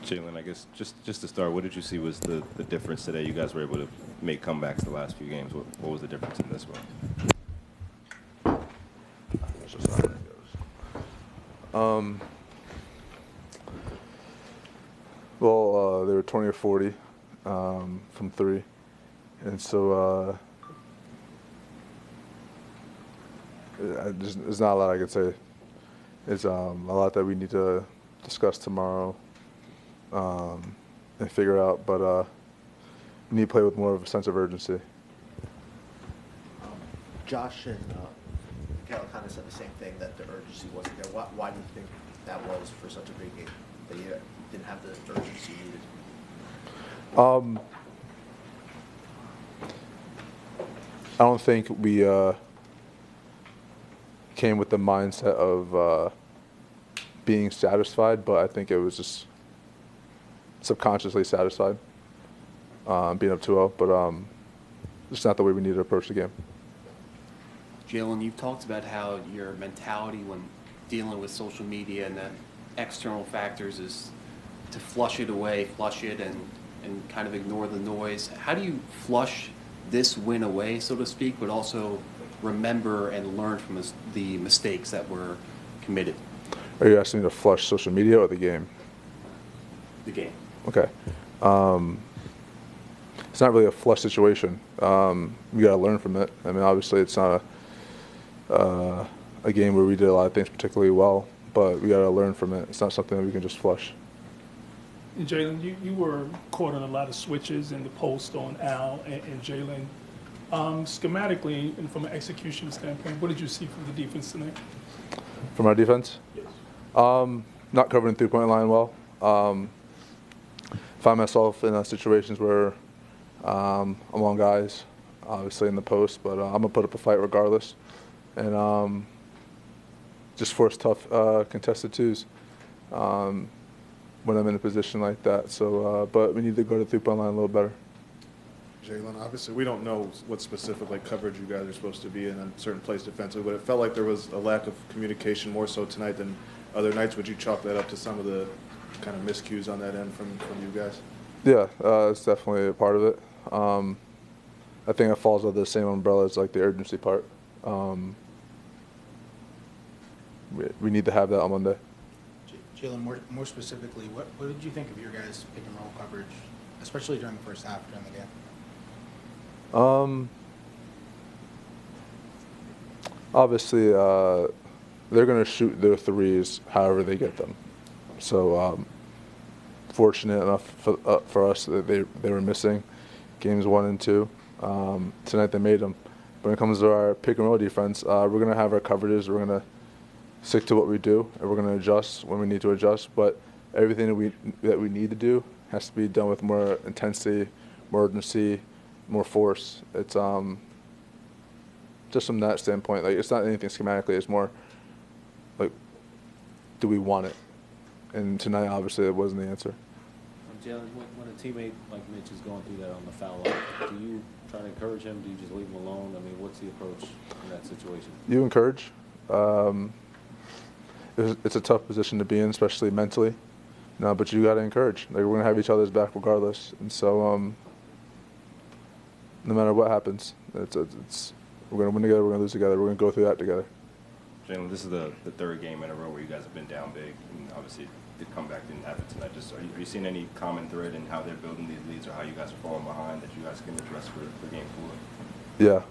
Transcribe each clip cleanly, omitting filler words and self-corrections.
Jalen, I guess just to start, what did you see was the difference today? You guys were able to make comebacks the last few games. What was the difference in this one? Well, they were 20 or 40 from three, and so there's not a lot I could say. It's a lot that we need to discuss tomorrow and figure out, but we need to play with more of a sense of urgency. Josh and Cal kind of said the same thing, that the urgency wasn't there. Why do you think that was for such a big game, that you didn't have the urgency needed? I don't think we came with the mindset of being satisfied, but I think it was just subconsciously satisfied being up 2-0, but it's not the way we need to approach the game. Jalen, you've talked about how your mentality when dealing with social media and the external factors is to flush it away, and kind of ignore the noise. How do you flush this win away, so to speak, but also remember and learn from the mistakes that were committed? Are you asking me to flush social media or the game? The game. Okay. It's not really a flush situation. We got to learn from it. I mean, obviously, it's not a game where we did a lot of things particularly well, but we got to learn from it. It's not something that we can just flush. And Jalen, you were caught on a lot of switches in the post on Al and Jalen. Schematically and from an execution standpoint, what did you see from the defense tonight? From our defense? Yes. Not covering the three-point line well. Find myself in situations where I'm on guys, obviously in the post, but I'm going to put up a fight regardless. And just force tough contested twos when I'm in a position like that. So, but we need to go to the three-point line a little better. Jalen, obviously we don't know what specific coverage you guys are supposed to be in on certain plays defensively, but it felt like there was a lack of communication more so tonight than other nights. Would you chalk that up to some of the kind of miscues on that end from you guys? Yeah, it's definitely a part of it. I think it falls under the same umbrella as like the urgency part. We need to have that on Monday. Jalen, more specifically, what did you think of your guys' pick and roll coverage, especially during the first half during the game? Obviously, they're going to shoot their threes however they get them. So, fortunate enough for us that they were missing games 1 and 2. Tonight they made them. When it comes to our pick and roll defense, we're going to have our coverages. We're going to stick to what we do, and we're going to adjust when we need to adjust. But everything that we need to do has to be done with more intensity, more urgency, more force. It's just from that standpoint. Like, it's not anything schematically. It's more like, do we want it? And tonight, obviously, it wasn't the answer. Jalen, when a teammate like Mitch is going through that on the foul line, do you try to encourage him? Do you just leave him alone? I mean, what's the approach in that situation? You encourage. It's a tough position to be in, especially mentally. No, but you got to encourage. Like, we're gonna have each other's back regardless, and so no matter what happens, we're gonna win together. We're gonna lose together. We're gonna go through that together. Jalen, this is the third game in a row where you guys have been down big, and obviously the comeback didn't happen tonight. Just are you seeing any common thread in how they're building these leads, or how you guys are falling behind that you guys can address for game 4? Yeah,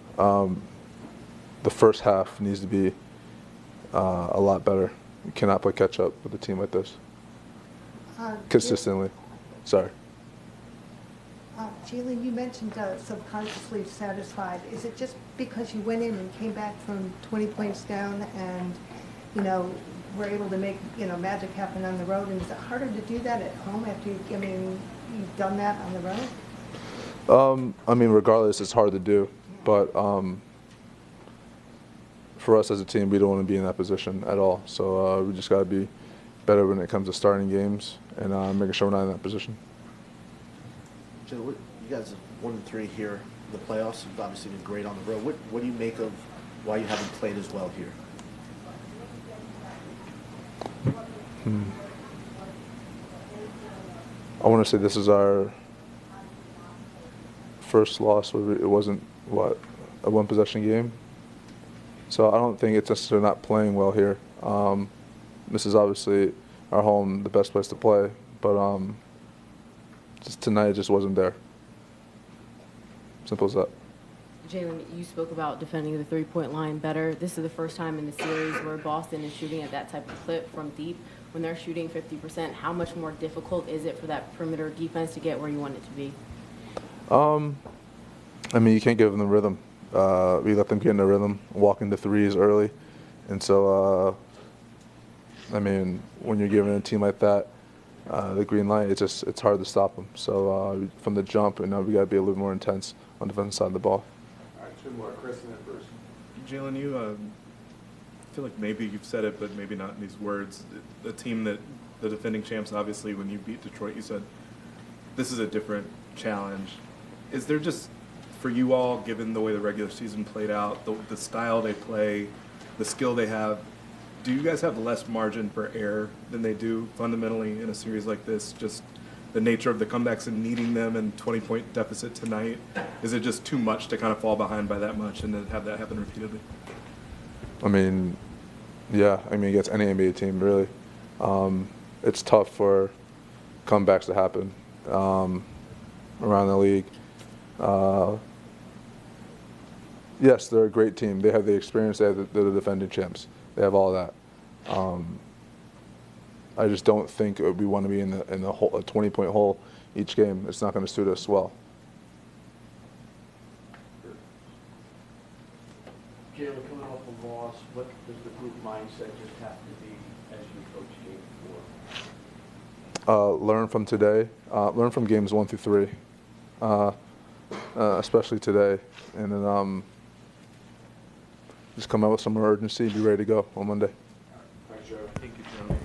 the first half needs to be a lot better. We cannot play catch up with a team like this consistently. Sorry. Jalen, you mentioned subconsciously satisfied. Is it just because you went in and came back from 20 points down and, were able to make, magic happen on the road? And is it harder to do that at home after you've done that on the road? I mean, regardless, it's hard to do. But for us as a team, we don't want to be in that position at all. So we just got to be better when it comes to starting games and making sure we're not in that position. Joe, you guys have 1 and 3 here in the playoffs. You've obviously been great on the road. What do you make of why you haven't played as well here? I want to say this is our first loss. It wasn't, what, a one-possession game? So I don't think it's necessarily not playing well here. This is obviously our home, the best place to play, but just tonight it just wasn't there. Simple as that. Jalen, you spoke about defending the three-point line better. This is the first time in the series where Boston is shooting at that type of clip from deep. When they're shooting 50%, how much more difficult is it for that perimeter defense to get where you want it to be? I mean, you can't give them the rhythm. We let them get in the rhythm, walk into threes early. And so, I mean, when you're giving a team like that the green light, it's hard to stop them. So from the jump, we got to be a little more intense on the defensive side of the ball. All right, two more. Chris and then Bruce. Jalen, I feel like maybe you've said it, but maybe not in these words. The team that, the defending champs, obviously, when you beat Detroit, you said, this is a different challenge. Is there just, for you all, given the way the regular season played out, the style they play, the skill they have, do you guys have less margin for error than they do fundamentally in a series like this? Just the nature of the comebacks and needing them and 20-point deficit tonight? Is it just too much to kind of fall behind by that much and then have that happen repeatedly? I mean, yeah. I mean, against any NBA team, really. It's tough for comebacks to happen around the league. Yes, they're a great team. They have the experience. They're the defending champs. They have all that. I just don't think we want to be in the hole, a 20-point hole each game. It's not going to suit us well. Jalen, coming off a loss, what does the group mindset just have to be as you coach game 4? Learn from today. Learn from games 1 through 3, especially today, and then just come out with some more urgency and be ready to go on Monday. Thanks, Joe. Thank you, Joe.